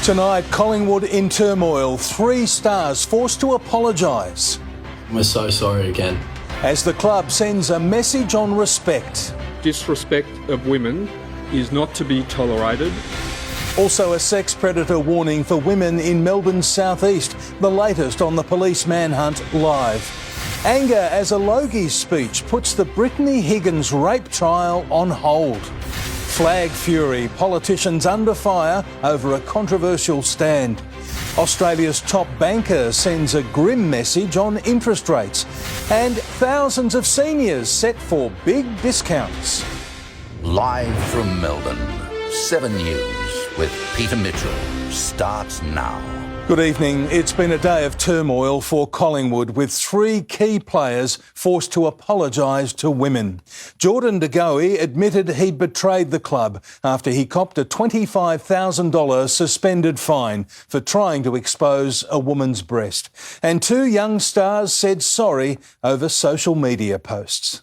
Tonight, Collingwood in turmoil. 3 stars forced to apologise. We're so sorry again. As the club sends a message on respect. Disrespect of women is not to be tolerated. Also a sex predator warning for women in Melbourne's southeast. The latest on the police manhunt live. Anger as a Logie's speech puts the Brittany Higgins rape trial on hold. Flag fury, politicians under fire over a controversial stand. Australia's top banker sends a grim message on interest rates. And thousands of seniors set for big discounts. Live from Melbourne, 7 News with Peter Mitchell starts now. Good evening. It's been a day of turmoil for Collingwood, with 3 key players forced to apologise to women. Jordan De Goey admitted he betrayed the club after he copped a $25,000 suspended fine for trying to expose a woman's breast. And 2 young stars said sorry over social media posts.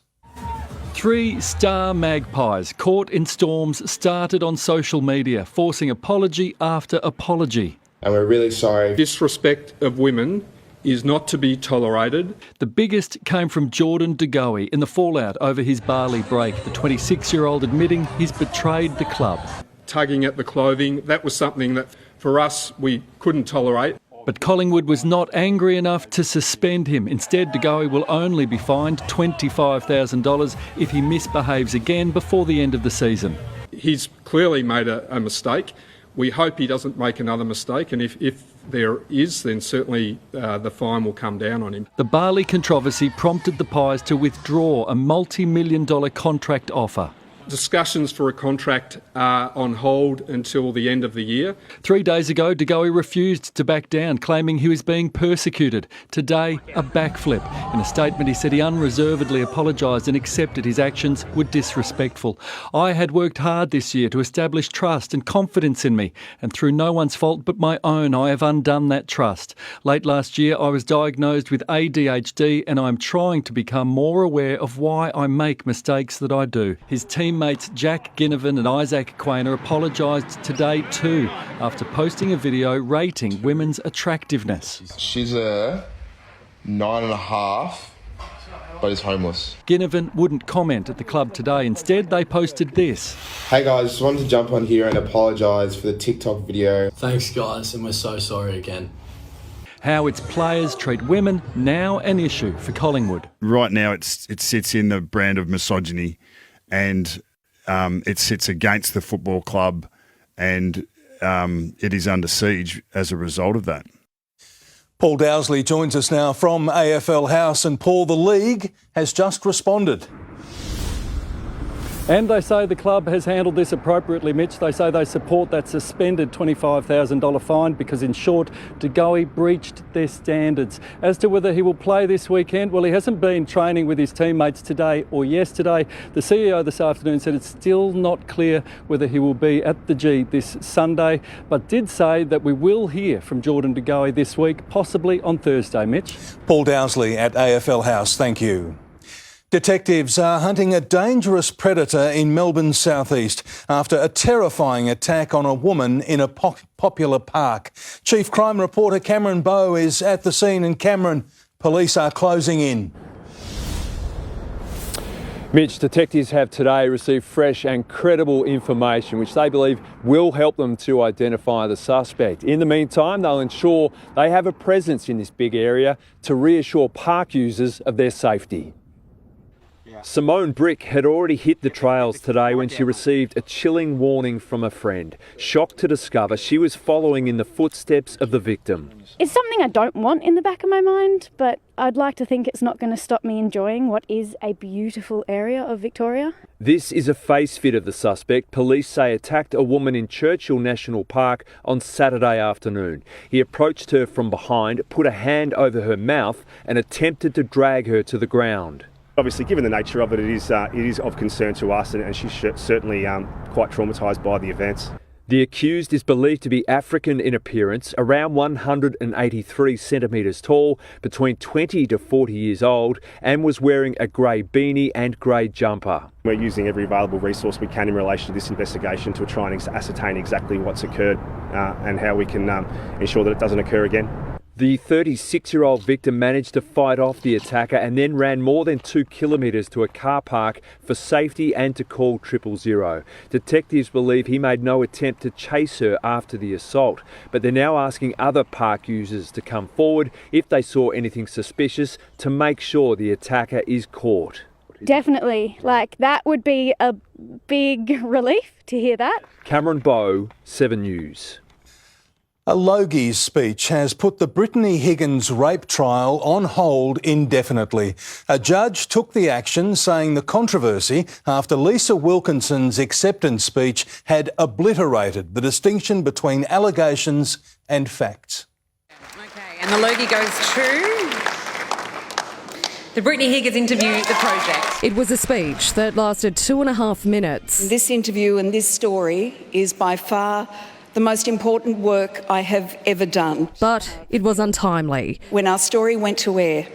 3 star magpies caught in storms started on social media, forcing apology after apology. And we're really sorry. Disrespect of women is not to be tolerated. The biggest came from Jordan De Goey in the fallout over his Bali break, the 26-year-old admitting he's betrayed the club. Tugging at the clothing, that was something that for us we couldn't tolerate. But Collingwood was not angry enough to suspend him. Instead, De Goey will only be fined $25,000 if he misbehaves again before the end of the season. He's clearly made a mistake. We hope he doesn't make another mistake, and if there is, then certainly the fine will come down on him. The Bali controversy prompted the Pies to withdraw a multi-million-dollar contract offer. Discussions for a contract are on hold until the end of the year. 3 days ago, De Goey refused to back down, claiming he was being persecuted. Today, a backflip. In a statement, he said he unreservedly apologised and accepted his actions were disrespectful. I had worked hard this year to establish trust and confidence in me, and through no one's fault but my own, I have undone that trust. Late last year, I was diagnosed with ADHD, and I'm trying to become more aware of why I make mistakes that I do. His teammates Jack Ginnivan and Isaac Quainer apologised today too, after posting a video rating women's attractiveness. She's a 9.5, but is homeless. Ginnivan wouldn't comment at the club today. Instead, they posted this. Hey guys, just wanted to jump on here and apologise for the TikTok video. Thanks guys, and we're so sorry again. How its players treat women, now an issue for Collingwood. Right now it sits in the brand of misogyny, and it sits against the football club, and it is under siege as a result of that. Paul Dowsley joins us now from AFL House. And Paul, the league has just responded. And they say the club has handled this appropriately, Mitch. They say they support that suspended $25,000 fine because, in short, De Goey breached their standards. As to whether he will play this weekend, well, he hasn't been training with his teammates today or yesterday. The CEO this afternoon said it's still not clear whether he will be at the G this Sunday, but did say that we will hear from Jordan De Goey this week, possibly on Thursday, Mitch. Paul Dowsley at AFL House, thank you. Detectives are hunting a dangerous predator in Melbourne's southeast after a terrifying attack on a woman in a popular park. Chief Crime Reporter Cameron Bowe is at the scene, and Cameron, police are closing in. Mitch, detectives have today received fresh and credible information which they believe will help them to identify the suspect. In the meantime, they'll ensure they have a presence in this big area to reassure park users of their safety. Simone Brick had already hit the trails today when she received a chilling warning from a friend, shocked to discover she was following in the footsteps of the victim. It's something I don't want in the back of my mind, but I'd like to think it's not going to stop me enjoying what is a beautiful area of Victoria. This is a face fit of the suspect police say attacked a woman in Churchill National Park on Saturday afternoon. He approached her from behind, put a hand over her mouth and attempted to drag her to the ground. Obviously, given the nature of it, it is of concern to us, and she's certainly quite traumatised by the events. The accused is believed to be African in appearance, around 183 centimetres tall, between 20 to 40 years old, and was wearing a grey beanie and grey jumper. We're using every available resource we can in relation to this investigation to try and ascertain exactly what's occurred and how we can ensure that it doesn't occur again. The 36-year-old victim managed to fight off the attacker and then ran more than 2 kilometres to a car park for safety and to call 000. Detectives believe he made no attempt to chase her after the assault, but they're now asking other park users to come forward if they saw anything suspicious to make sure the attacker is caught. Definitely. That would be a big relief to hear that. Cameron Bowe, 7 News. A Logie's speech has put the Brittany Higgins rape trial on hold indefinitely. A judge took the action, saying the controversy after Lisa Wilkinson's acceptance speech had obliterated the distinction between allegations and facts. Okay, and the Logie goes to the Brittany Higgins interview, the project. It was a speech that lasted 2.5 minutes. This interview and this story is by far the most important work I have ever done. But it was untimely. When our story went to air,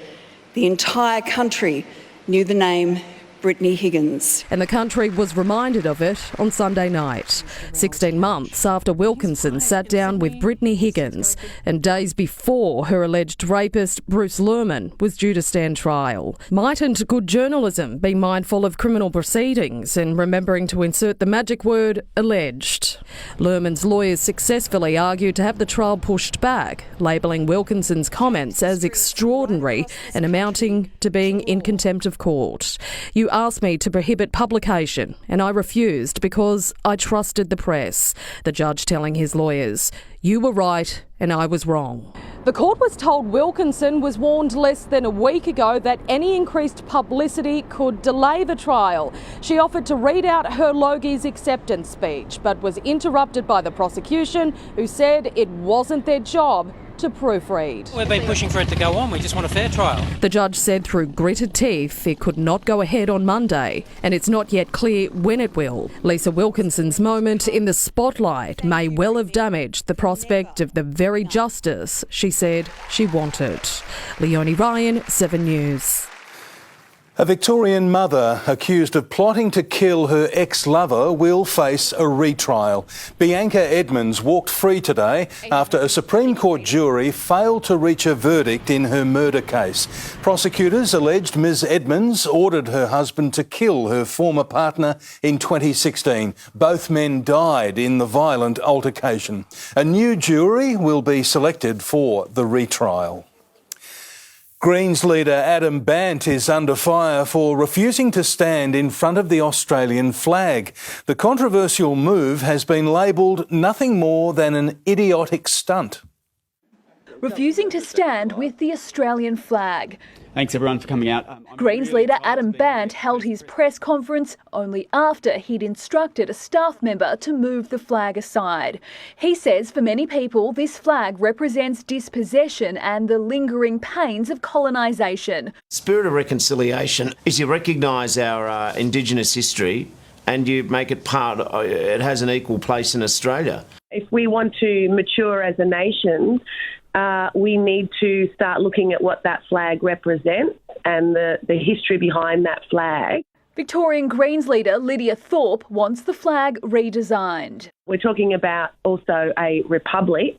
the entire country knew the name Brittany Higgins. And the country was reminded of it on Sunday night, 16 months after Wilkinson sat down with Brittany Higgins and days before her alleged rapist Bruce Lerman was due to stand trial. Mightn't good journalism be mindful of criminal proceedings and remembering to insert the magic word alleged? Lerman's lawyers successfully argued to have the trial pushed back, labelling Wilkinson's comments as extraordinary and amounting to being in contempt of court. You asked me to prohibit publication, and I refused because I trusted the press, the judge telling his lawyers. You were right and I was wrong. The court was told Wilkinson was warned less than a week ago that any increased publicity could delay the trial. She offered to read out her Logie's acceptance speech, but was interrupted by the prosecution, who said it wasn't their job to proofread. We've been pushing for it to go on. We just want a fair trial. The judge said through gritted teeth it could not go ahead on Monday, and it's not yet clear when it will. Lisa Wilkinson's moment in the spotlight may well have damaged the prospect of the very justice she said she wanted. Leonie Ryan, 7 News. A Victorian mother accused of plotting to kill her ex-lover will face a retrial. Bianca Edmonds walked free today after a Supreme Court jury failed to reach a verdict in her murder case. Prosecutors alleged Ms Edmonds ordered her husband to kill her former partner in 2016. Both men died in the violent altercation. A new jury will be selected for the retrial. Greens leader Adam Bandt is under fire for refusing to stand in front of the Australian flag. The controversial move has been labelled nothing more than an idiotic stunt. Refusing to stand with the Australian flag. Thanks everyone for coming out. Greens leader Adam Bandt held his press conference only after he'd instructed a staff member to move the flag aside. He says for many people this flag represents dispossession and the lingering pains of colonisation. Spirit of reconciliation is you recognise our Indigenous history and you make it it has an equal place in Australia. If we want to mature as a nation, we need to start looking at what that flag represents and the history behind that flag. Victorian Greens leader Lydia Thorpe wants the flag redesigned. We're talking about also a republic,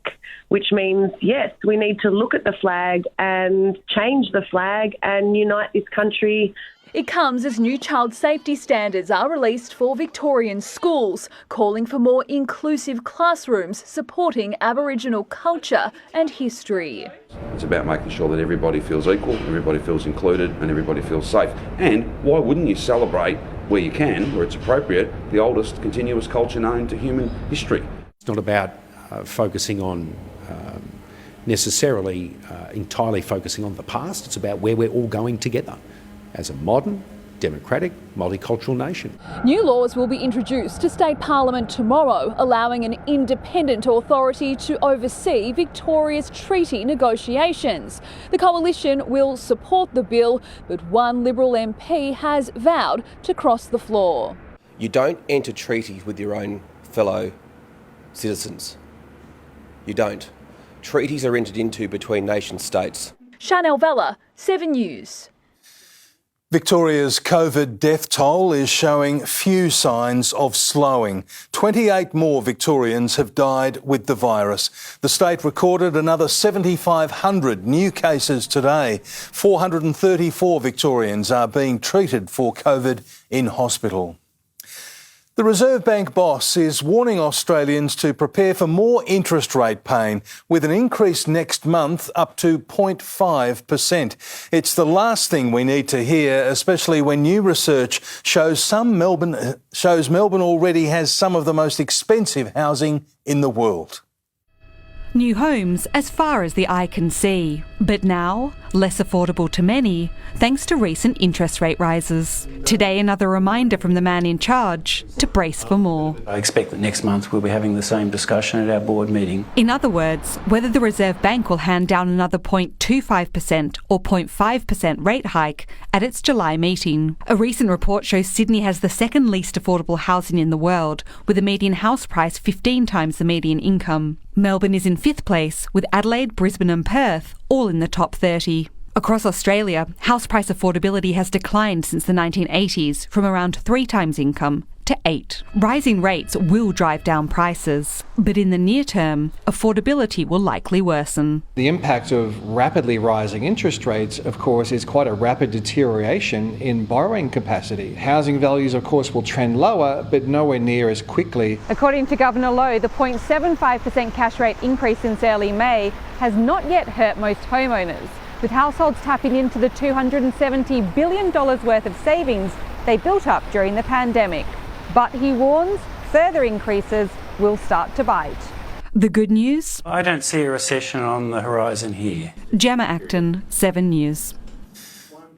which means, yes, we need to look at the flag and change the flag and unite this country. It comes as new child safety standards are released for Victorian schools, calling for more inclusive classrooms supporting Aboriginal culture and history. It's about making sure that everybody feels equal, everybody feels included and everybody feels safe. And why wouldn't you celebrate, where you can, where it's appropriate, the oldest continuous culture known to human history? It's not about focusing on necessarily entirely focusing on the past. It's about where we're all going together as a modern, democratic, multicultural nation. New laws will be introduced to State Parliament tomorrow, allowing an independent authority to oversee Victoria's treaty negotiations. The coalition will support the bill, but one Liberal MP has vowed to cross the floor. You don't enter treaties with your own fellow citizens. You don't. Treaties are entered into between nation states. Chanel Vella, 7 News. Victoria's COVID death toll is showing few signs of slowing. 28 more Victorians have died with the virus. The state recorded another 7,500 new cases today. 434 Victorians are being treated for COVID in hospital. The Reserve Bank boss is warning Australians to prepare for more interest rate pain, with an increase next month up to 0.5%. It's the last thing we need to hear, especially when new research shows Melbourne already has some of the most expensive housing in the world. New homes as far as the eye can see, but now less affordable to many thanks to recent interest rate rises. Today, another reminder from the man in charge to brace for more. I expect that next month we'll be having the same discussion at our board meeting. In other words, whether the Reserve Bank will hand down another 0.25% or 0.5% rate hike at its July meeting. A recent report shows Sydney has the second least affordable housing in the world, with a median house price 15 times the median income. Melbourne is in fifth place, with Adelaide, Brisbane and Perth all in the top 30. Across Australia, house price affordability has declined since the 1980s from around 3 times income to 8. Rising rates will drive down prices, but in the near term, affordability will likely worsen. The impact of rapidly rising interest rates, of course, is quite a rapid deterioration in borrowing capacity. Housing values, of course, will trend lower, but nowhere near as quickly. According to Governor Lowe, the 0.75% cash rate increase since early May has not yet hurt most homeowners, with households tapping into the $270 billion worth of savings they built up during the pandemic. But he warns further increases will start to bite. The good news? I don't see a recession on the horizon here. Gemma Acton, 7 News.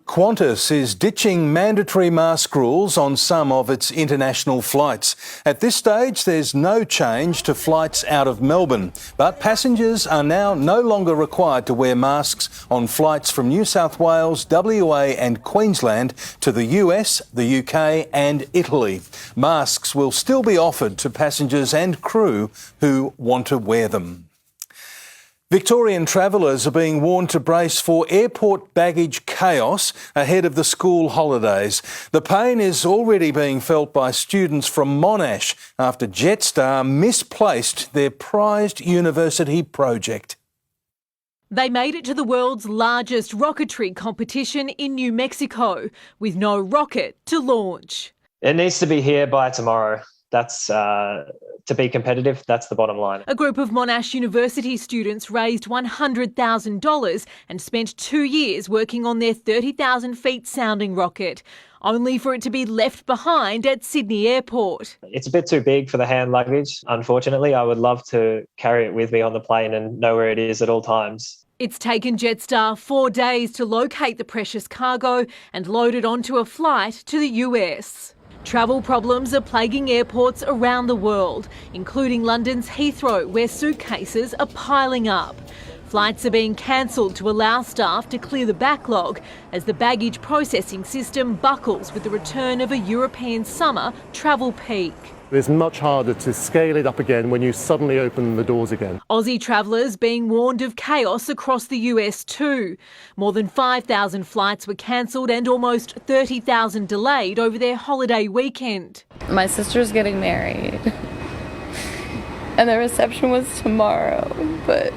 Qantas is ditching mandatory mask rules on some of its international flights. At this stage, there's no change to flights out of Melbourne, but passengers are now no longer required to wear masks on flights from New South Wales, WA and Queensland to the US, the UK and Italy. Masks will still be offered to passengers and crew who want to wear them. Victorian travellers are being warned to brace for airport baggage chaos ahead of the school holidays. The pain is already being felt by students from Monash after Jetstar misplaced their prized university project. They made it to the world's largest rocketry competition in New Mexico with no rocket to launch. It needs to be here by tomorrow. That's to be competitive, that's the bottom line. A group of Monash University students raised $100,000 and spent 2 years working on their 30,000 feet sounding rocket, only for it to be left behind at Sydney Airport. It's a bit too big for the hand luggage, unfortunately. I would love to carry it with me on the plane and know where it is at all times. It's taken Jetstar 4 days to locate the precious cargo and load it onto a flight to the US. Travel problems are plaguing airports around the world, including London's Heathrow, where suitcases are piling up. Flights are being cancelled to allow staff to clear the backlog as the baggage processing system buckles with the return of a European summer travel peak. It's much harder to scale it up again when you suddenly open the doors again. Aussie travellers being warned of chaos across the US too. More than 5,000 flights were cancelled and almost 30,000 delayed over their holiday weekend. My sister's getting married and the reception was tomorrow, but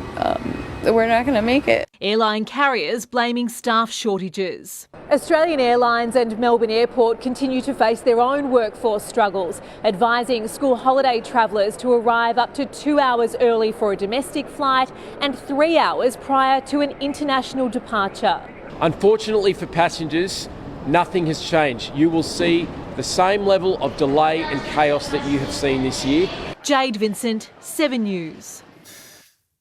we're not going to make it. Airline carriers blaming staff shortages. Australian Airlines and Melbourne Airport continue to face their own workforce struggles, advising school holiday travellers to arrive up to 2 hours early for a domestic flight and 3 hours prior to an international departure. Unfortunately for passengers, nothing has changed. You will see the same level of delay and chaos that you have seen this year. Jade Vincent, 7 News.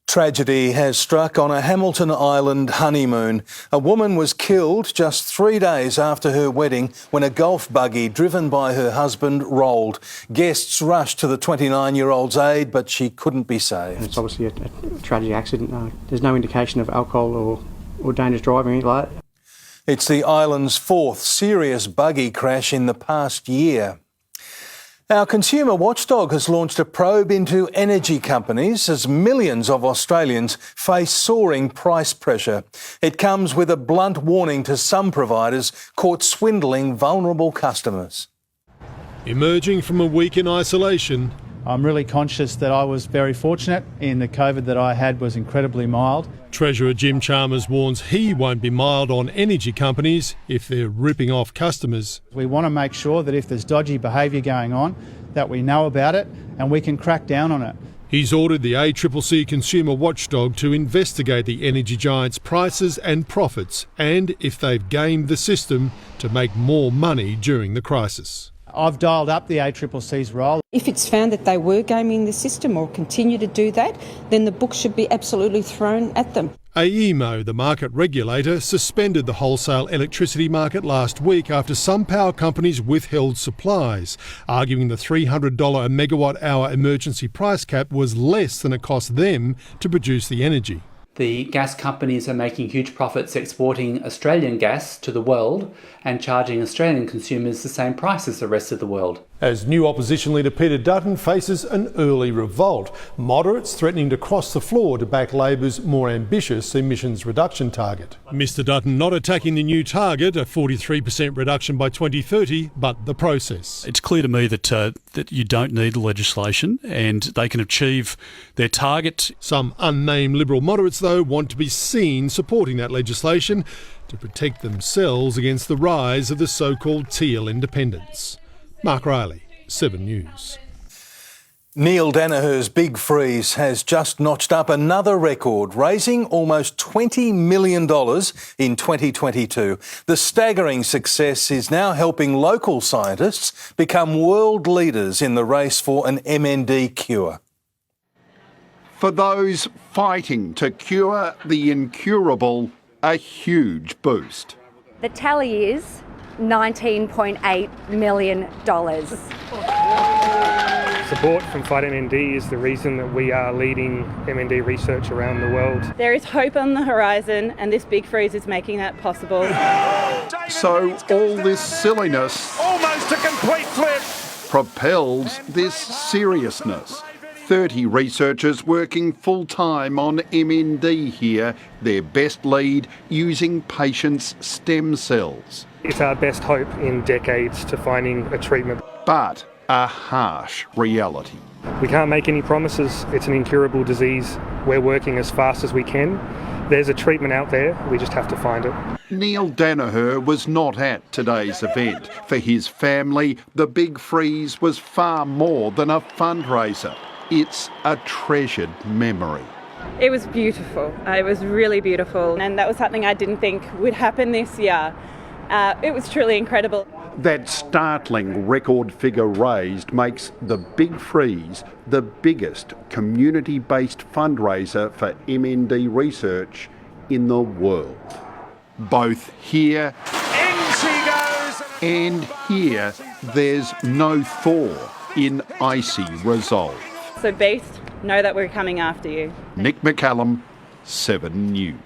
Tragedy has struck on a Hamilton Island honeymoon. A woman was killed just 3 days after her wedding when a golf buggy driven by her husband rolled. Guests rushed to the 29-year-old's aid, but she couldn't be saved. It's obviously a tragic accident. There's no indication of alcohol or dangerous driving or anything like that. It's the island's fourth serious buggy crash in the past year. Our consumer watchdog has launched a probe into energy companies as millions of Australians face soaring price pressure. It comes with a blunt warning to some providers caught swindling vulnerable customers. Emerging from a week in isolation, I'm really conscious that I was very fortunate in the COVID that I had was incredibly mild. Treasurer Jim Chalmers warns he won't be mild on energy companies if they're ripping off customers. We want to make sure that if there's dodgy behaviour going on, that we know about it and we can crack down on it. He's ordered the ACCC Consumer Watchdog to investigate the energy giants' prices and profits and, if they've gamed the system, to make more money during the crisis. I've dialed up the ACCC's role. If it's found that they were gaming the system or continue to do that, then the book should be absolutely thrown at them. AEMO, the market regulator, suspended the wholesale electricity market last week after some power companies withheld supplies, arguing the $300 a megawatt hour emergency price cap was less than it cost them to produce the energy. The gas companies are making huge profits exporting Australian gas to the world and charging Australian consumers the same price as the rest of the world. As new opposition leader Peter Dutton faces an early revolt, moderates threatening to cross the floor to back Labor's more ambitious emissions reduction target. Mr Dutton not attacking the new target, a 43% reduction by 2030, but the process. It's clear to me that you don't need the legislation and they can achieve their target. Some unnamed Liberal moderates, though, want to be seen supporting that legislation to protect themselves against the rise of the so-called teal independents. Mark Riley, 7 News. Neil Danaher's Big Freeze has just notched up another record, raising almost $20 million in 2022. The staggering success is now helping local scientists become world leaders in the race for an MND cure. For those fighting to cure the incurable, a huge boost. The tally is $19.8 million. Support from Fight MND is the reason that we are leading MND research around the world. There is hope on the horizon and this Big Freeze is making that possible. So all this silliness almost a complete flip propels this seriousness. 30 researchers working full-time on MND here, their best lead using patients' stem cells. It's our best hope in decades to finding a treatment. But a harsh reality. We can't make any promises. It's an incurable disease. We're working as fast as we can. There's a treatment out there. We just have to find it. Neil Danaher was not at today's event. For his family, the Big Freeze was far more than a fundraiser. It's a treasured memory. It was beautiful. It was really beautiful. And that was something I didn't think would happen this year. It was truly incredible. That startling record figure raised makes the Big Freeze the biggest community-based fundraiser for MND research in the world. Both here and here, there's no thaw in icy resolve. So Beast, know that we're coming after you. Nick McCallum, 7 News.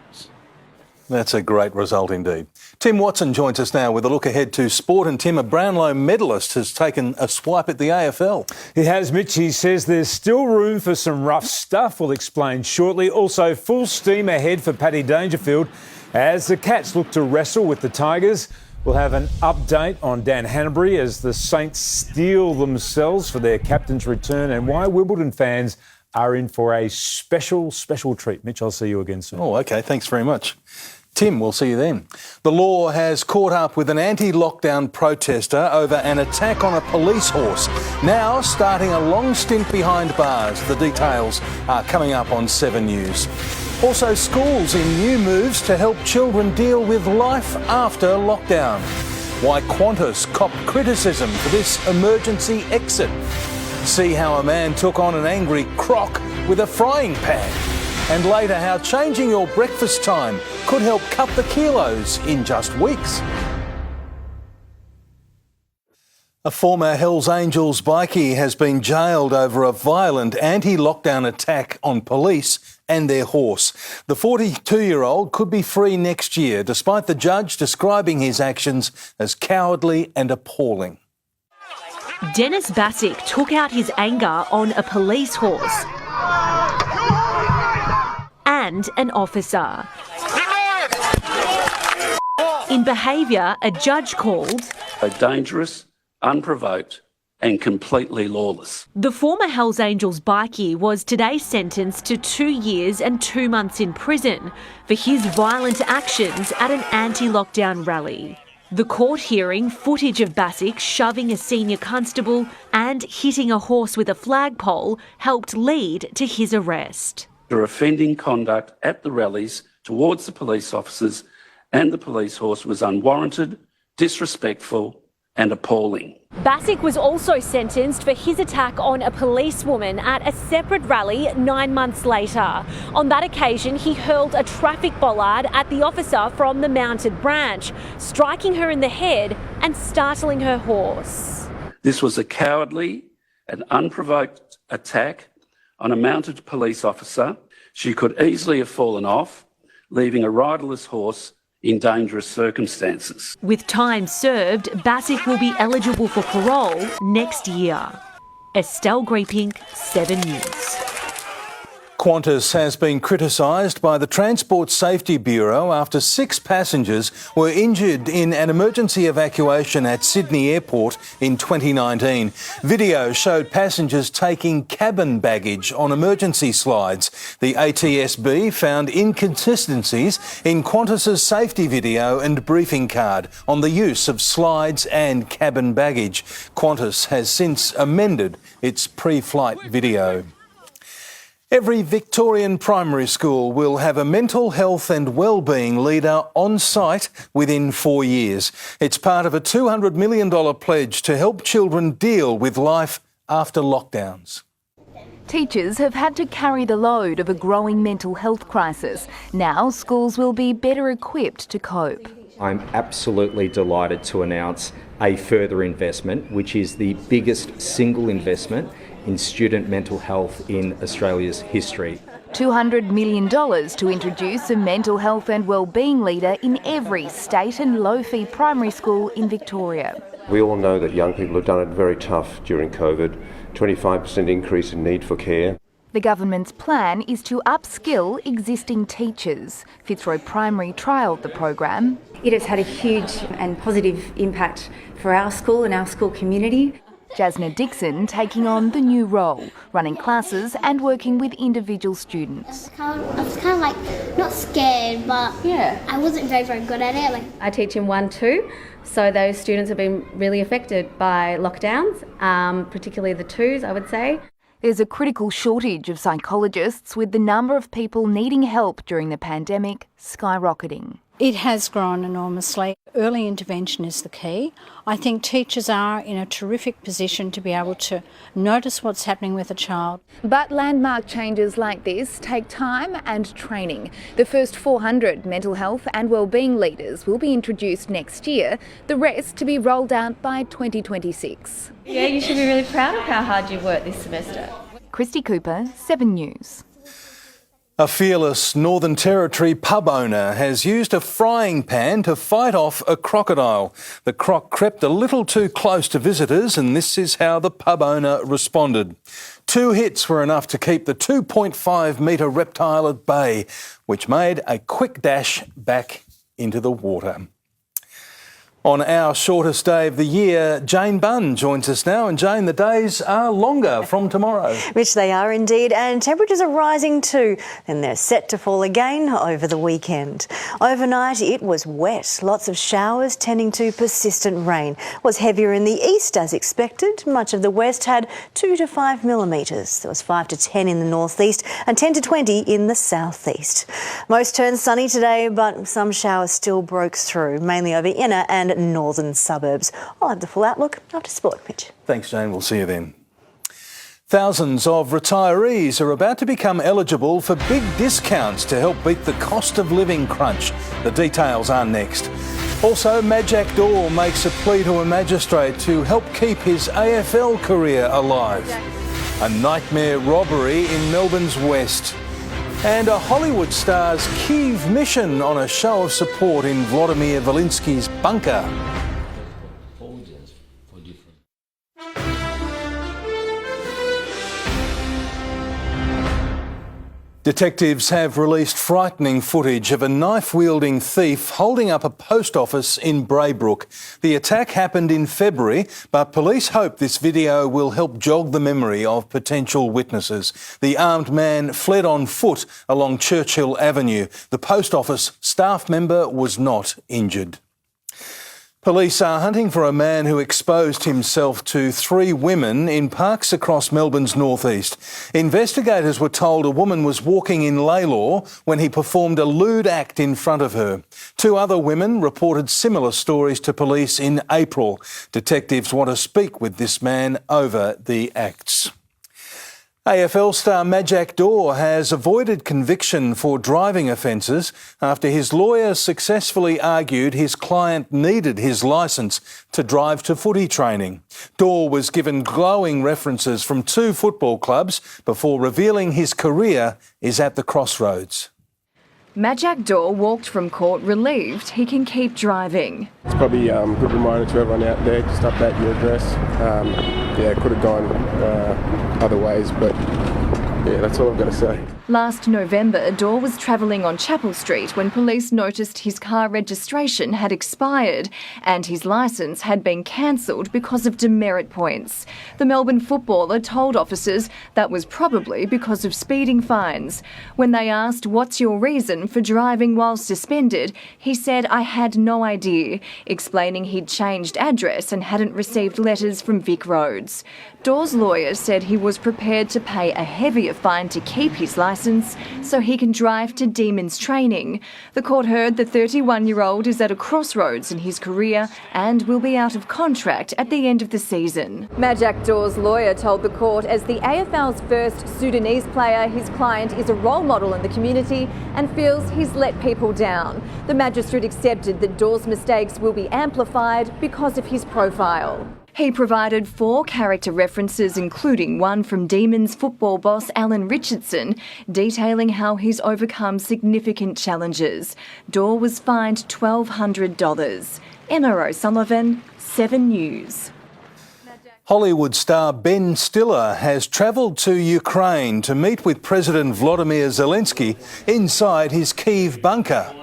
That's a great result indeed. Tim Watson joins us now with a look ahead to sport, and Tim, a Brownlow medalist, has taken a swipe at the AFL. He has, Mitch. He says there's still room for some rough stuff. We'll explain shortly. Also, full steam ahead for Paddy Dangerfield as the Cats look to wrestle with the Tigers. We'll have an update on Dan Hanbury as the Saints steel themselves for their captain's return, and why Wimbledon fans are in for a special treat. Mitch, I'll see you again soon. Oh, OK. Thanks very much. Tim, we'll see you then. The law has caught up with an anti-lockdown protester over an attack on a police horse, now starting a long stint behind bars. The details are coming up on 7 News. Also, schools in new moves to help children deal with life after lockdown. Why Qantas copped criticism for this emergency exit. See how a man took on an angry croc with a frying pan. And later, how changing your breakfast time could help cut the kilos in just weeks. A former Hells Angels bikie has been jailed over a violent anti-lockdown attack on police and their horse. The 42-year-old could be free next year, despite the judge describing his actions as cowardly and appalling. Dennis Bassick took out his anger on a police horse and an officer. In behaviour a judge called dangerous, unprovoked and completely lawless. The former Hells Angels bikie was today sentenced to 2 years and 2 months in prison for his violent actions at an anti-lockdown rally. The court hearing footage of Bassick shoving a senior constable and hitting a horse with a flagpole helped lead to his arrest. Their offending conduct at the rallies towards the police officers and the police horse was unwarranted, disrespectful and appalling. Bassick was also sentenced for his attack on a policewoman at a separate rally 9 months later. On that occasion, he hurled a traffic bollard at the officer from the mounted branch, striking her in the head and startling her horse. This was a cowardly and unprovoked attack on a mounted police officer. She could easily have fallen off, leaving a riderless horse in dangerous circumstances. With time served, Bassick will be eligible for parole next year. Estelle Greepink, 7 News. Qantas has been criticised by the Transport Safety Bureau after 6 passengers were injured in an emergency evacuation at Sydney Airport in 2019. Video showed passengers taking cabin baggage on emergency slides. The ATSB found inconsistencies in Qantas's safety video and briefing card on the use of slides and cabin baggage. Qantas has since amended its pre-flight video. Every Victorian primary school will have a mental health and wellbeing leader on site within 4 years. It's part of a $200 million pledge to help children deal with life after lockdowns. Teachers have had to carry the load of a growing mental health crisis. Now schools will be better equipped to cope. I'm absolutely delighted to announce a further investment, which is the biggest single investment in student mental health in Australia's history. $200 million to introduce a mental health and wellbeing leader in every state and low-fee primary school in Victoria. We all know that young people have done it very tough during COVID, 25% increase in need for care. The government's plan is to upskill existing teachers. Fitzroy Primary trialled the program. It has had a huge and positive impact for our school and our school community. Jasna Dixon taking on the new role, running classes and working with individual students. I was kind of like, not scared, but I wasn't very good at it. I teach in 1-2, so those students have been really affected by lockdowns, particularly the 2s, I would say. There's a critical shortage of psychologists, with the number of people needing help during the pandemic skyrocketing. It has grown enormously. Early intervention is the key. I think teachers are in a terrific position to be able to notice what's happening with a child. But landmark changes like this take time and training. The first 400 mental health and wellbeing leaders will be introduced next year, the rest to be rolled out by 2026. Yeah, you should be really proud of how hard you've worked this semester. Christy Cooper, 7 News. A fearless Northern Territory pub owner has used a frying pan to fight off a crocodile. The croc crept a little too close to visitors, and this is how the pub owner responded. 2 hits were enough to keep the 2.5-metre reptile at bay, which made a quick dash back into the water. On our shortest day of the year, Jane Bunn joins us now. And Jane, the days are longer from tomorrow. Which they are indeed, and temperatures are rising too. And they're set to fall again over the weekend. Overnight it was wet, lots of showers tending to persistent rain. It was heavier in the east as expected. Much of the west had 2 to 5 millimetres. There was 5 to 10 in the northeast and 10 to 20 in the southeast. Most turned sunny today, but some showers still broke through, mainly over inner and northern suburbs. I'll have the full outlook after sport, Mitch. Thanks, Jane. We'll see you then. Thousands of retirees are about to become eligible for big discounts to help beat the cost of living crunch. The details are next. Also, Majak Daw makes a plea to a magistrate to help keep his AFL career alive. A nightmare robbery in Melbourne's west. And a Hollywood star's Kyiv mission on a show of support in Vladimir Zelensky's bunker. Detectives have released frightening footage of a knife-wielding thief holding up a post office in Braybrook. The attack happened in February, but police hope this video will help jog the memory of potential witnesses. The armed man fled on foot along Churchill Avenue. The post office staff member was not injured. Police are hunting for a man who exposed himself to 3 women in parks across Melbourne's northeast. Investigators were told a woman was walking in Laylaw when he performed a lewd act in front of her. 2 other women reported similar stories to police in April. Detectives want to speak with this man over the acts. AFL star Majak Daw has avoided conviction for driving offences after his lawyer successfully argued his client needed his licence to drive to footy training. Daw was given glowing references from 2 football clubs before revealing his career is at the crossroads. Majak Daw walked from court relieved he can keep driving. It's probably a good reminder to everyone out there, just update your address. It could have gone other ways, but yeah, that's all I've got to say. Last November, Daw was travelling on Chapel Street when police noticed his car registration had expired and his licence had been cancelled because of demerit points. The Melbourne footballer told officers that was probably because of speeding fines. When they asked, "What's your reason for driving while suspended?" he said, "I had no idea," explaining he'd changed address and hadn't received letters from Vic Roads. Daw's lawyer said he was prepared to pay a heavier fine to keep his licence so he can drive to Demons training. The court heard the 31-year-old is at a crossroads in his career and will be out of contract at the end of the season. Majak Daw's lawyer told the court as the AFL's first Sudanese player, his client is a role model in the community and feels he's let people down. The magistrate accepted that Daw's mistakes will be amplified because of his profile. He provided 4 character references, including one from Demons football boss Alan Richardson, detailing how he's overcome significant challenges. Daw was fined $1,200. Emma O'Sullivan, 7 News. Hollywood star Ben Stiller has travelled to Ukraine to meet with President Volodymyr Zelensky inside his Kyiv bunker.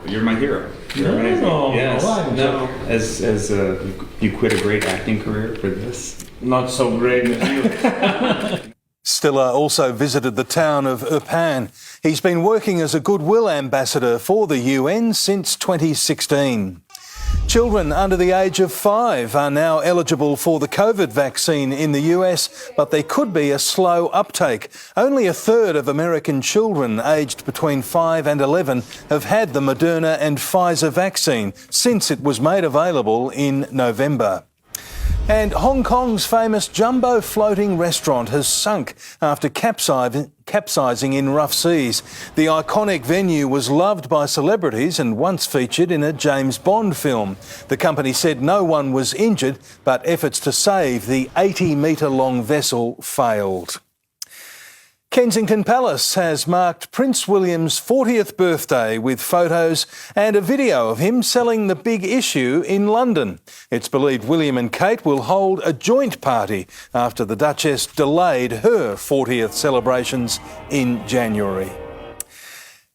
You're my hero. You're amazing. Yes. No. As you quit a great acting career for this. Not so great as you. Stiller also visited the town of Irpin. He's been working as a goodwill ambassador for the UN since 2016. Children under the age of 5 are now eligible for the COVID vaccine in the US, but there could be a slow uptake. Only a third of American children aged between 5 and 11 have had the Moderna and Pfizer vaccine since it was made available in November. And Hong Kong's famous jumbo floating restaurant has sunk after capsizing in rough seas. The iconic venue was loved by celebrities and once featured in a James Bond film. The company said no one was injured, but efforts to save the 80-metre-long vessel failed. Kensington Palace has marked Prince William's 40th birthday with photos and a video of him selling the Big Issue in London. It's believed William and Kate will hold a joint party after the Duchess delayed her 40th celebrations in January.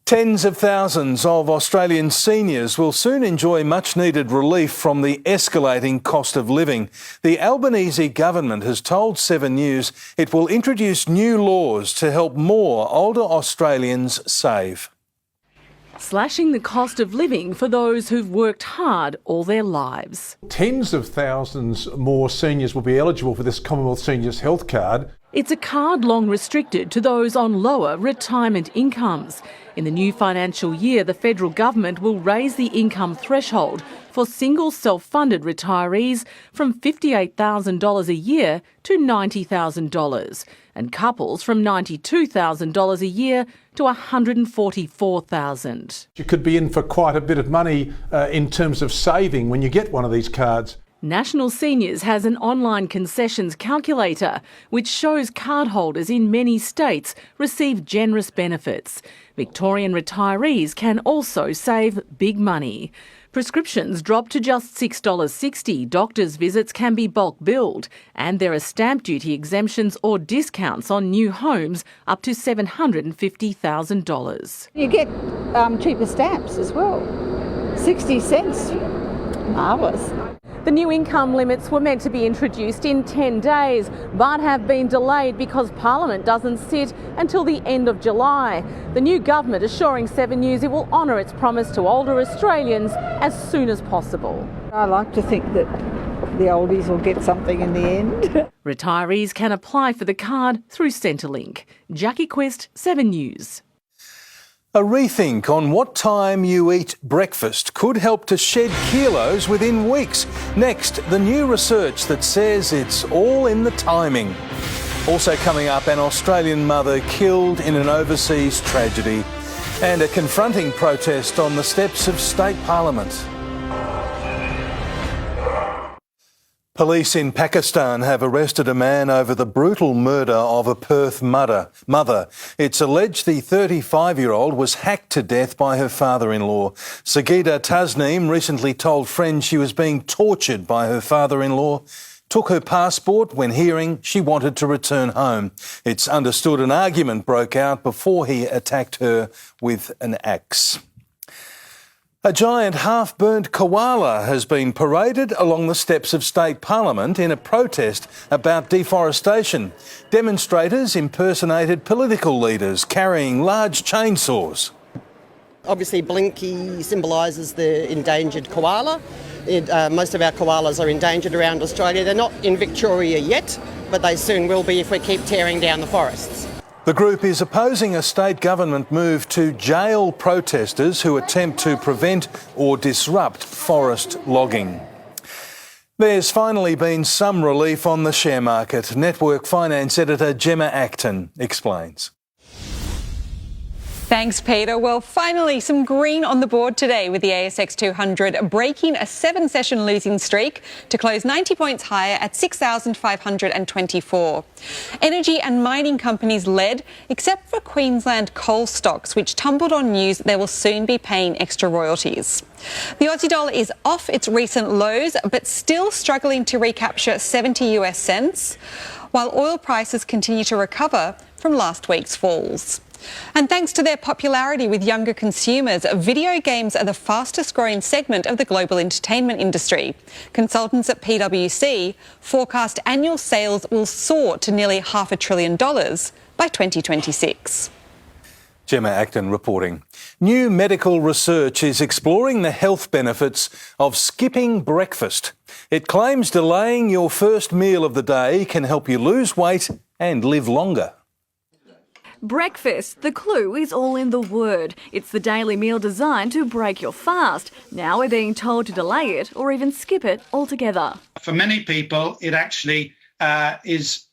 Tens of thousands of Australian seniors will soon enjoy much-needed relief from the escalating cost of living. The Albanese government has told 7 News it will introduce new laws to help more older Australians save. Slashing the cost of living for those who've worked hard all their lives. Tens of thousands more seniors will be eligible for this Commonwealth Seniors Health Card. It's a card long restricted to those on lower retirement incomes. In the new financial year, the federal government will raise the income threshold for single self-funded retirees from $58,000 a year to $90,000 and couples from $92,000 a year to $144,000. You could be in for quite a bit of money in terms of saving when you get one of these cards. National Seniors has an online concessions calculator which shows cardholders in many states receive generous benefits. Victorian retirees can also save big money. Prescriptions drop to just $6.60, doctors' visits can be bulk billed, and there are stamp duty exemptions or discounts on new homes up to $750,000. You get cheaper stamps as well, 60 cents. Marvellous. The new income limits were meant to be introduced in 10 days, but have been delayed because Parliament doesn't sit until the end of July. The new government assuring 7 News it will honour its promise to older Australians as soon as possible. I like to think that the oldies will get something in the end. Retirees can apply for the card through Centrelink. Jackie Quest, 7 News. A rethink on what time you eat breakfast could help to shed kilos within weeks. Next, the new research that says it's all in the timing. Also coming up, an Australian mother killed in an overseas tragedy and a confronting protest on the steps of State Parliament. Police in Pakistan have arrested a man over the brutal murder of a Perth mother. It's alleged the 35-year-old was hacked to death by her father-in-law. Sagida Tasneem recently told friends she was being tortured by her father-in-law, took her passport when hearing she wanted to return home. It's understood an argument broke out before he attacked her with an axe. A giant half-burnt koala has been paraded along the steps of State Parliament in a protest about deforestation. Demonstrators impersonated political leaders carrying large chainsaws. Obviously, Blinky symbolises the endangered koala. Most of our koalas are endangered around Australia. They're not in Victoria yet, but they soon will be if we keep tearing down the forests. The group is opposing a state government move to jail protesters who attempt to prevent or disrupt forest logging. There's finally been some relief on the share market. Network finance editor Gemma Acton explains. Thanks, Peter. Well, finally, some green on the board today with the ASX 200 breaking a 7-session losing streak to close 90 points higher at 6,524. Energy and mining companies led, except for Queensland coal stocks, which tumbled on news they will soon be paying extra royalties. The Aussie dollar is off its recent lows, but still struggling to recapture 70 US cents, while oil prices continue to recover from last week's falls. And thanks to their popularity with younger consumers, video games are the fastest growing segment of the global entertainment industry. Consultants at PwC forecast annual sales will soar to nearly $500 billion by 2026. Gemma Acton reporting. New medical research is exploring the health benefits of skipping breakfast. It claims delaying your first meal of the day can help you lose weight and live longer. Breakfast, the clue is all in the word. It's the daily meal designed to break your fast. Now we're being told to delay it or even skip it altogether. For many people, it actually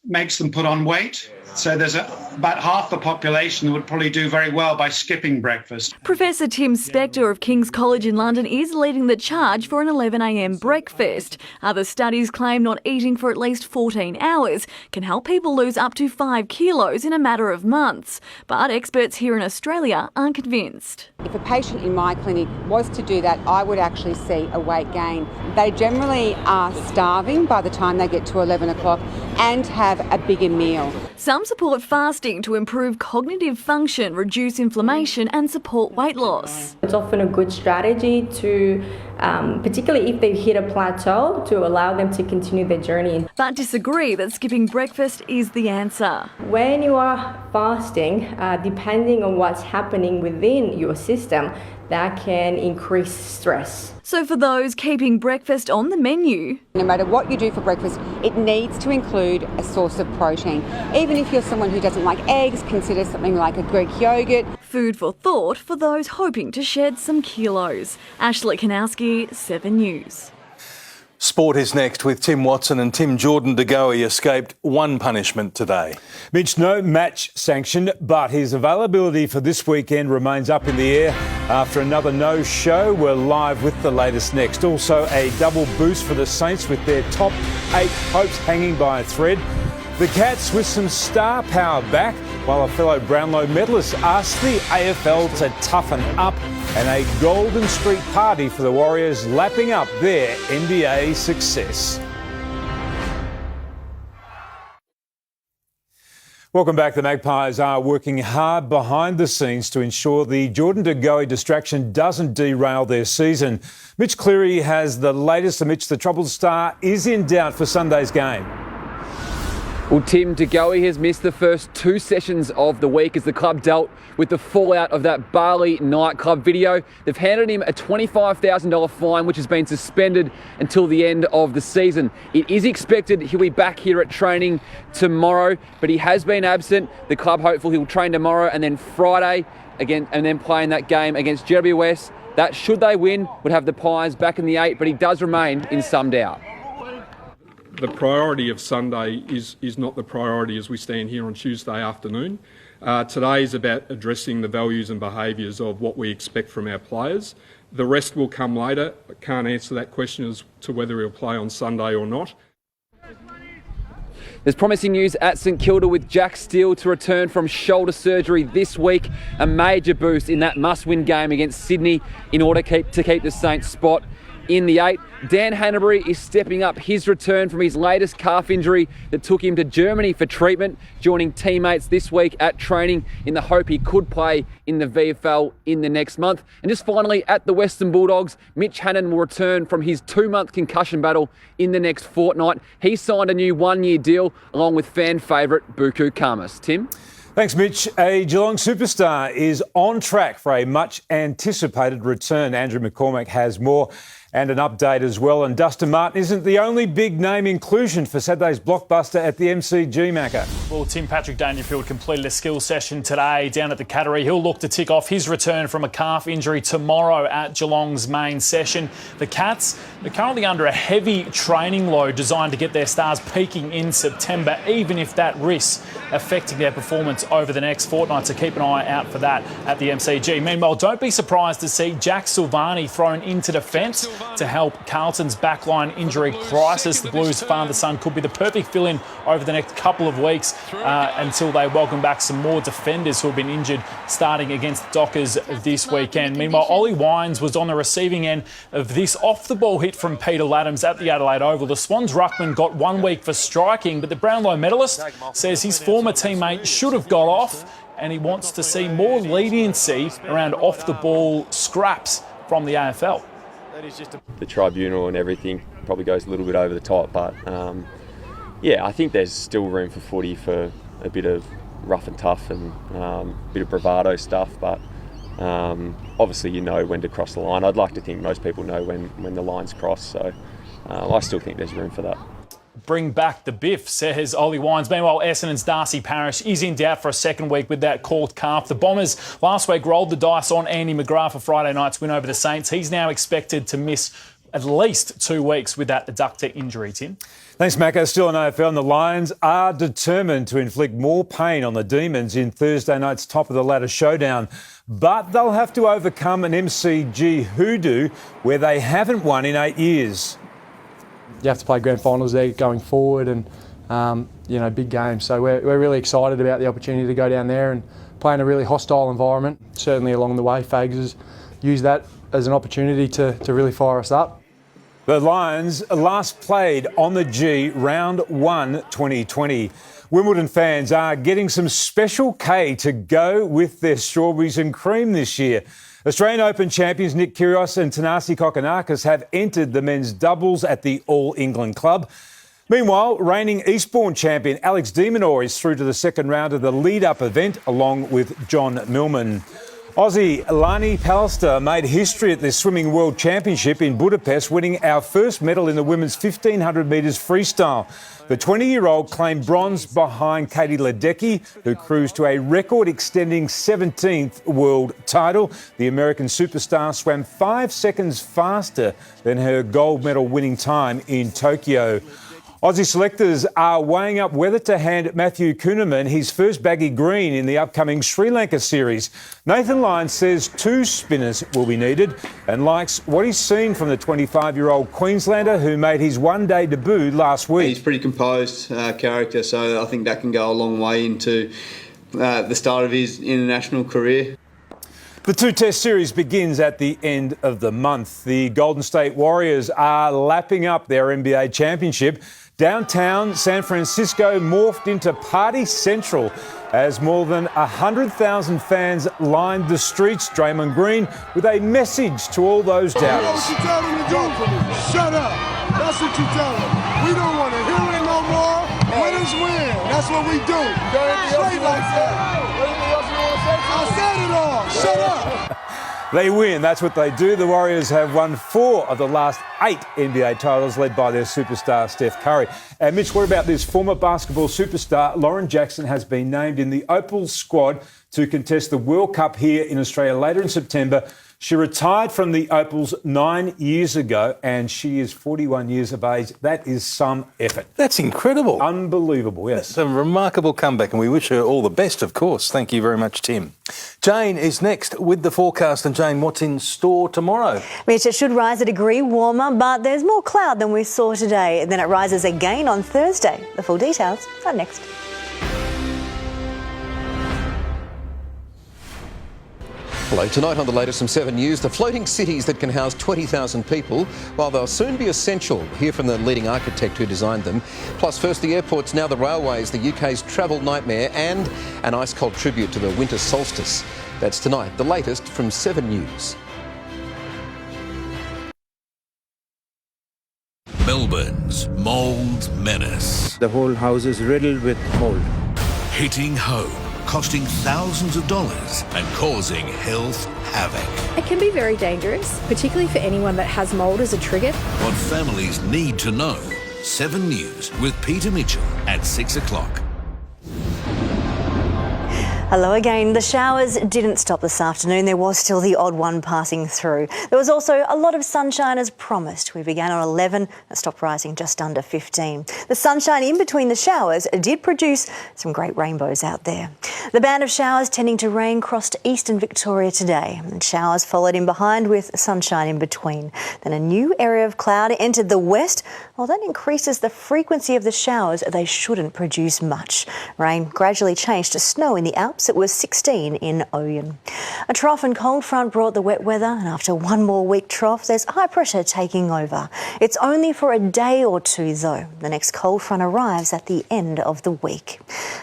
makes them put on weight. So there's about half the population would probably do very well by skipping breakfast. Professor Tim Spector of King's College in London is leading the charge for an 11 a.m. breakfast. Other studies claim not eating for at least 14 hours can help people lose up to 5 kilos in a matter of months. But experts here in Australia aren't convinced. If a patient in my clinic was to do that, I would actually see a weight gain. They generally are starving by the time they get to 11 o'clock and have a bigger meal. Some support fasting to improve cognitive function, reduce inflammation and support weight loss. It's often a good strategy to, particularly if they've hit a plateau, to allow them to continue their journey. But disagree that skipping breakfast is the answer. When you are fasting, depending on what's happening within your system, that can increase stress. So for those keeping breakfast on the menu, no matter what you do for breakfast, it needs to include a source of protein. Even if you're someone who doesn't like eggs, consider something like a Greek yogurt. Food for thought for those hoping to shed some kilos. Ashley Kanowski, 7 News. Sport is next with Tim Watson, and Tim Jordan De Goey escaped one punishment today. Mitch, no match sanction, but his availability for this weekend remains up in the air after another no-show. We're live with the latest next. Also, a double boost for the Saints with their top 8 hopes hanging by a thread. The Cats with some star power back, while a fellow Brownlow medalist asked the AFL to toughen up, and a Golden Street party for the Warriors lapping up their NBA success. Welcome back. The Magpies are working hard behind the scenes to ensure the Jordan De Goey distraction doesn't derail their season. Mitch Cleary has the latest, and Mitch, the troubled star is in doubt for Sunday's game. Well, Tim, De Goey has missed the first 2 sessions of the week as the club dealt with the fallout of that Bali nightclub video. They've handed him a $25,000 fine, which has been suspended until the end of the season. It is expected he'll be back here at training tomorrow, but he has been absent. The club hopeful he'll train tomorrow and then Friday again, and then playing that game against GWS. That, should they win, would have the Pies back in the 8, but he does remain in some doubt. The priority of Sunday is not the priority as we stand here on Tuesday afternoon. Today is about addressing the values and behaviours of what we expect from our players. The rest will come later. I can't answer that question as to whether he'll play on Sunday or not. There's promising news at St Kilda with Jack Steele to return from shoulder surgery this week. A major boost in that must-win game against Sydney in order to keep the Saints spot in the 8. Dan Hanbury is stepping up his return from his latest calf injury that took him to Germany for treatment, joining teammates this week at training in the hope he could play in the VFL in the next month. And just finally, at the Western Bulldogs, Mitch Hannon will return from his 2-month concussion battle in the next fortnight. He signed a new 1-year deal along with fan favourite Buku Kamas. Tim? Thanks, Mitch. A Geelong superstar is on track for a much-anticipated return. Andrew McCormack has more and an update as well. And Dustin Martin isn't the only big name inclusion for Saturday's blockbuster at the MCG, Macca. Well, Tim, Patrick Dangerfield completed a skills session today down at the Cattery. He'll look to tick off his return from a calf injury tomorrow at Geelong's main session. The Cats are currently under a heavy training load designed to get their stars peaking in September, even if that risks affecting their performance over the next fortnight. So keep an eye out for that at the MCG. Meanwhile, don't be surprised to see Jack Silvani thrown into defence to help Carlton's backline injury crisis. The Blues' father-son could be the perfect fill-in over the next couple of weeks until they welcome back some more defenders who have been injured starting against Dockers this weekend. Meanwhile, Ollie Wines was on the receiving end of this off-the-ball hit from Peter Laddams at the Adelaide Oval. The Swans ruckman got 1 week for striking, but the Brownlow medalist says his former teammate should have got off, and he wants to see more leniency around off-the-ball scraps from the AFL. The tribunal and everything probably goes a little bit over the top, but yeah, I think there's still room for footy for a bit of rough and tough and a bit of bravado stuff, but obviously you know when to cross the line. I'd like to think most people know when the line's crossed, so I still think there's room for that. Bring back the biff, says Ollie Wines. Meanwhile, Essendon's Darcy Parish is in doubt for a second week with that corked calf. The Bombers last week rolled the dice on Andy McGrath for Friday night's win over the Saints. He's now expected to miss at least 2 weeks with that adductor injury, Tim. Thanks, Macca. Still in AFL, and the Lions are determined to inflict more pain on the Demons in Thursday night's top-of-the-ladder showdown. But they'll have to overcome an MCG hoodoo where they haven't won in 8 years. You have to play grand finals there going forward and, big games. So we're really excited about the opportunity to go down there and play in a really hostile environment. Certainly along the way, Fags has used that as an opportunity to really fire us up. The Lions last played on the G round 1 2020. Wimbledon fans are getting some special K to go with their strawberries and cream this year. Australian Open champions Nick Kyrgios and Thanasi Kokkinakis have entered the men's doubles at the All England Club. Meanwhile, reigning Eastbourne champion Alex de Minaur is through to the second round of the lead-up event along with John Millman. Aussie Lani Pallister made history at the Swimming World Championship in Budapest, winning our first medal in the women's 1500 metres freestyle. The 20-year-old claimed bronze behind Katie Ledecky, who cruised to a record-extending 17th world title. The American superstar swam 5 seconds faster than her gold medal winning time in Tokyo. Aussie selectors are weighing up whether to hand Matthew Kuhnemann his first baggy green in the upcoming Sri Lanka series. Nathan Lyons says 2 spinners will be needed and likes what he's seen from the 25-year-old Queenslander who made his one-day debut last week. He's pretty composed character, so I think that can go a long way into the start of his international career. The 2-test series begins at the end of the month. The Golden State Warriors are lapping up their NBA championship. Downtown San Francisco morphed into Party Central as more than 100,000 fans lined the streets. Draymond Green with a message to all those doubters. What you tell them to do? Shut up. That's what you tell them. We don't want to hear it no more. Winners win. That's what we do. Straight like that. I said it all. Shut up. They win. That's what they do. The Warriors have won 4 of the last 8 NBA titles, led by their superstar Steph Curry. And Mitch, what about this? Former basketball superstar Lauren Jackson has been named in the Opal squad to contest the World Cup here in Australia later in September. She retired from the Opals 9 years ago and she is 41 years of age. That is some effort. That's incredible. Unbelievable, yes. It's a remarkable comeback and we wish her all the best, of course. Thank you very much, Tim. Jane is next with the forecast. And Jane, what's in store tomorrow? Mitch, it should rise a degree warmer, but there's more cloud than we saw today. Then it rises again on Thursday. The full details are next. Hello, tonight on the latest from 7 News, the floating cities that can house 20,000 people, while they'll soon be essential. We'll hear from the leading architect who designed them. Plus, first the airports, now the railways, the UK's travel nightmare, and an ice-cold tribute to the winter solstice. That's tonight, the latest from 7 News. Melbourne's mould menace. The whole house is riddled with mould. Hitting home, costing thousands of dollars and causing health havoc. It can be very dangerous, particularly for anyone that has mould as a trigger. What families need to know. 7 News with Peter Mitchell at 6 o'clock. Hello again. The showers didn't stop this afternoon. There was still the odd one passing through. There was also a lot of sunshine as promised. We began on 11 and stopped rising just under 15. The sunshine in between the showers did produce some great rainbows out there. The band of showers tending to rain crossed eastern Victoria today, and showers followed in behind with sunshine in between. Then a new area of cloud entered the west. While that increases the frequency of the showers, they shouldn't produce much. Rain gradually changed to snow in the Alps. It was 16 in Oyen. A trough and cold front brought the wet weather, and after one more week trough, there's high pressure taking over. It's only for a day or two, though. The next cold front arrives at the end of the week.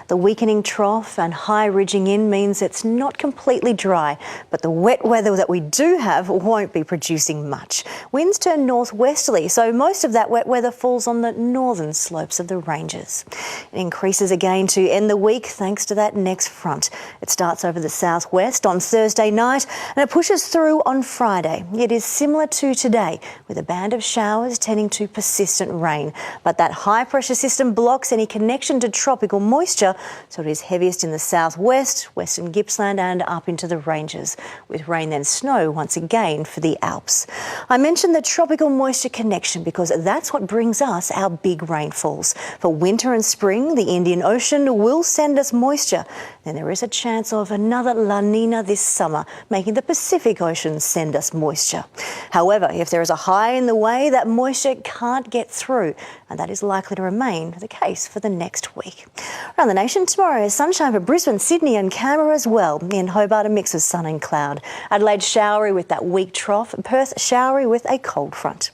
The weakening trough and high ridging in means it's not completely dry, but the wet weather that we do have won't be producing much. Winds turn northwesterly, so most of that wet weather falls on the northern slopes of the ranges. It increases again to end the week thanks to that next front. It starts over the southwest on Thursday night and it pushes through on Friday. It is similar to today, with a band of showers tending to persistent rain. But that high pressure system blocks any connection to tropical moisture, so it is heaviest in the southwest, western Gippsland and up into the ranges, with rain then snow once again for the Alps. I mentioned the tropical moisture connection because that's what brings us our big rainfalls. For winter and spring, the Indian Ocean will send us moisture. Then there is a chance of another La Nina this summer, making the Pacific Ocean send us moisture. However, if there is a high in the way, that moisture can't get through, and that is likely to remain the case for the next week. Around the nation tomorrow, sunshine for Brisbane, Sydney and Canberra as well. In Hobart, a mix of sun and cloud. Adelaide showery with that weak trough. Perth showery with a cold front.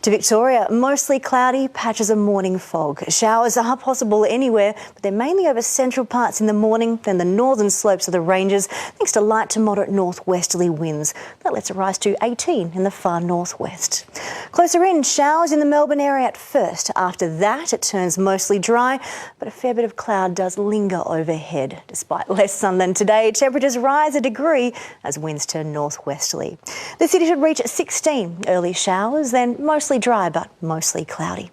To Victoria, mostly cloudy, patches of morning fog. Showers are possible anywhere, but they're mainly over central parts in the morning, then the northern slopes of the ranges, thanks to light to moderate northwesterly winds. That lets it rise to 18 in the far northwest. Closer in, showers in the Melbourne area at first. After that, it turns mostly dry, but a fair bit of cloud does linger overhead. Despite less sun than today, temperatures rise a degree as winds turn northwesterly. The city should reach 16. Early showers, then mostly mostly dry but mostly cloudy.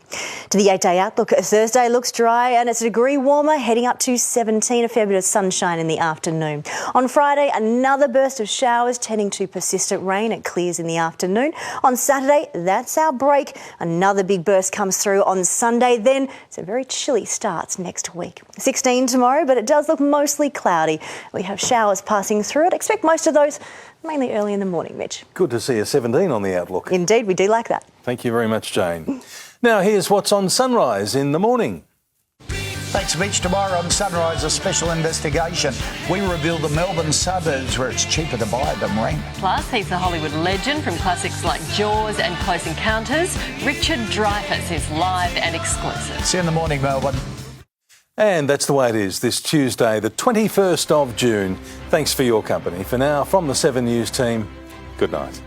To the 8-day outlook, Thursday looks dry and it's a degree warmer, heading up to 17, a fair bit of sunshine in the afternoon. On Friday, another burst of showers tending to persistent rain. It clears in the afternoon. On Saturday, that's our break. Another big burst comes through on Sunday. Then it's a very chilly start next week. 16 tomorrow, but it does look mostly cloudy. We have showers passing through it. Expect most of those mainly early in the morning, Mitch. Good to see a 17 on the outlook. Indeed, we do like that. Thank you very much, Jane. Now here's what's on Sunrise in the morning. Thanks, Mitch. Tomorrow on Sunrise, a special investigation. We reveal the Melbourne suburbs where it's cheaper to buy than rent. Plus, he's a Hollywood legend from classics like Jaws and Close Encounters. Richard Dreyfuss is live and exclusive. See you in the morning, Melbourne. And that's the way it is this Tuesday, the 21st of June. Thanks for your company. For now, from the 7 News team, good night.